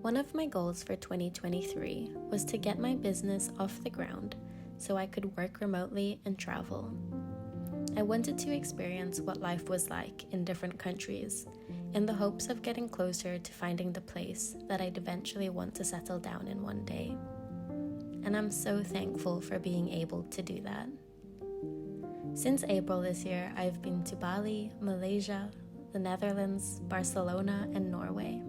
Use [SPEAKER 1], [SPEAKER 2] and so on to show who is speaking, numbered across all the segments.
[SPEAKER 1] One of my goals for 2023 was to get my business off the ground so I could work remotely and travel. I wanted to experience what life was like in different countries in the hopes of getting closer to finding the place that I'd eventually want to settle down in one day. And I'm so thankful for being able to do that. Since April this year, I've been to Bali, Malaysia, the Netherlands, Barcelona, and Norway.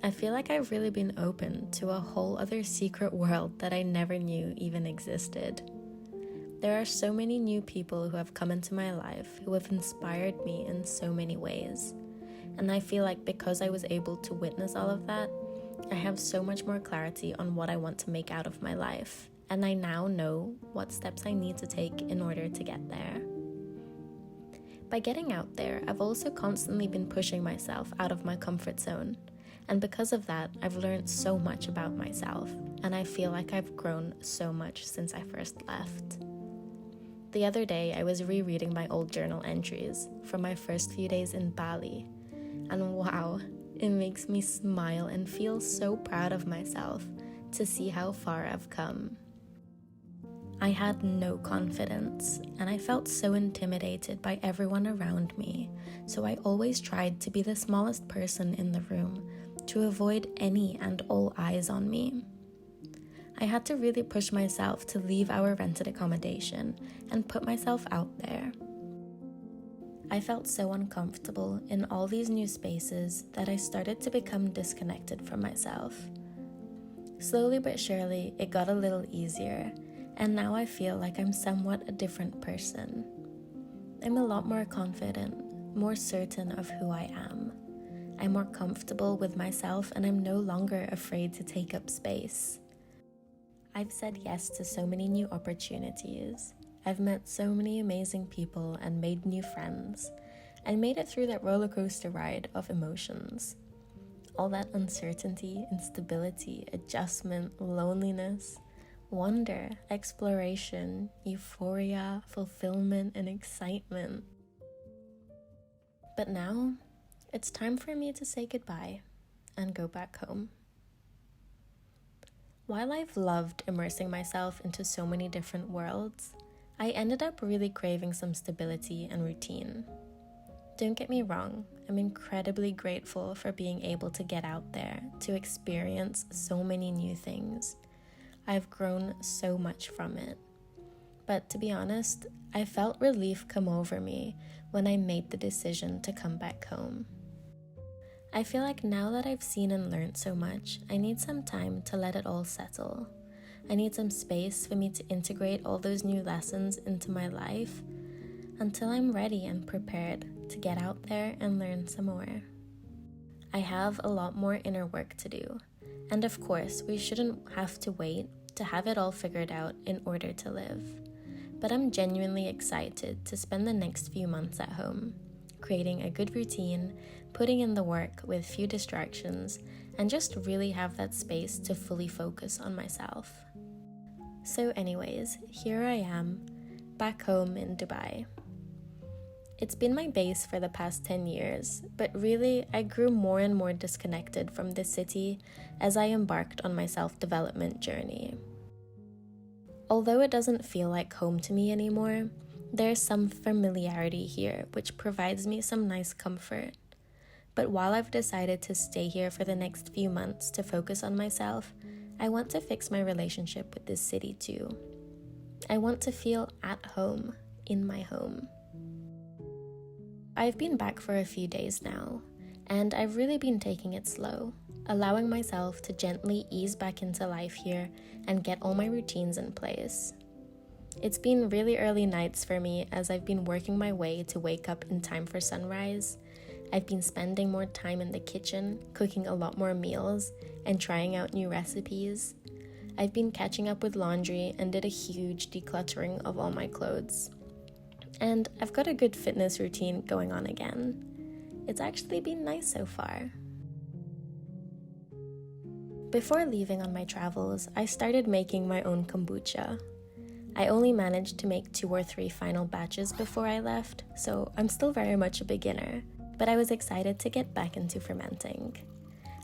[SPEAKER 1] I feel like I've really been open to a whole other secret world that I never knew even existed. There are so many new people who have come into my life who have inspired me in so many ways. And I feel like because I was able to witness all of that, I have so much more clarity on what I want to make out of my life. And I now know what steps I need to take in order to get there. By getting out there, I've also constantly been pushing myself out of my comfort zone. And because of that, I've learned so much about myself, and I feel like I've grown so much since I first left. The other day, I was rereading my old journal entries from my first few days in Bali, and wow, it makes me smile and feel so proud of myself to see how far I've come. I had no confidence, and I felt so intimidated by everyone around me, so I always tried to be the smallest person in the room to avoid any and all eyes on me. I had to really push myself to leave our rented accommodation and put myself out there. I felt so uncomfortable in all these new spaces that I started to become disconnected from myself. Slowly but surely, it got a little easier, and now I feel like I'm somewhat a different person. I'm a lot more confident, more certain of who I am. I'm more comfortable with myself, and I'm no longer afraid to take up space. I've said yes to so many new opportunities. I've met so many amazing people and made new friends. I made it through that roller coaster ride of emotions. All that uncertainty, instability, adjustment, loneliness, wonder, exploration, euphoria, fulfillment, and excitement. But now, it's time for me to say goodbye and go back home. While I've loved immersing myself into so many different worlds, I ended up really craving some stability and routine. Don't get me wrong, I'm incredibly grateful for being able to get out there to experience so many new things. I've grown so much from it. But to be honest, I felt relief come over me when I made the decision to come back home. I feel like now that I've seen and learned so much, I need some time to let it all settle. I need some space for me to integrate all those new lessons into my life until I'm ready and prepared to get out there and learn some more. I have a lot more inner work to do, and of course, we shouldn't have to wait to have it all figured out in order to live. But I'm genuinely excited to spend the next few months at home, creating a good routine, putting in the work with few distractions, and just really have that space to fully focus on myself. So anyways, here I am, back home in Dubai. It's been my base for the past 10 years, but really I grew more and more disconnected from this city as I embarked on my self-development journey. Although it doesn't feel like home to me anymore, there's some familiarity here which provides me some nice comfort. But while I've decided to stay here for the next few months to focus on myself, I want to fix my relationship with this city too. I want to feel at home, in my home. I've been back for a few days now, and I've really been taking it slow, allowing myself to gently ease back into life here and get all my routines in place. It's been really early nights for me as I've been working my way to wake up in time for sunrise. I've been spending more time in the kitchen, cooking a lot more meals, and trying out new recipes. I've been catching up with laundry and did a huge decluttering of all my clothes. And I've got a good fitness routine going on again. It's actually been nice so far. Before leaving on my travels, I started making my own kombucha. I only managed to make 2 or 3 final batches before I left, so I'm still very much a beginner, but I was excited to get back into fermenting.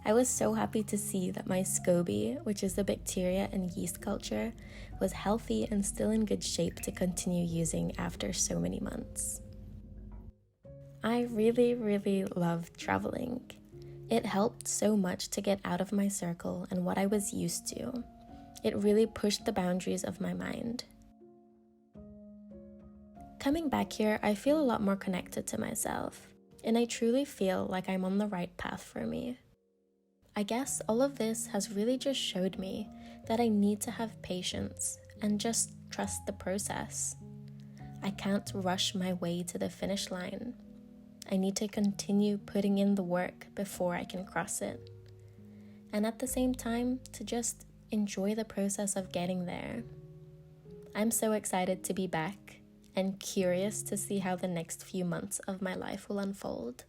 [SPEAKER 1] I was so happy to see that my SCOBY, which is the bacteria and yeast culture, was healthy and still in good shape to continue using after so many months. I really, really loved traveling. It helped so much to get out of my circle and what I was used to. It really pushed the boundaries of my mind. Coming back here, I feel a lot more connected to myself, and I truly feel like I'm on the right path for me. I guess all of this has really just showed me that I need to have patience and just trust the process. I can't rush my way to the finish line. I need to continue putting in the work before I can cross it. And at the same time, to just enjoy the process of getting there. I'm so excited to be back and curious to see how the next few months of my life will unfold.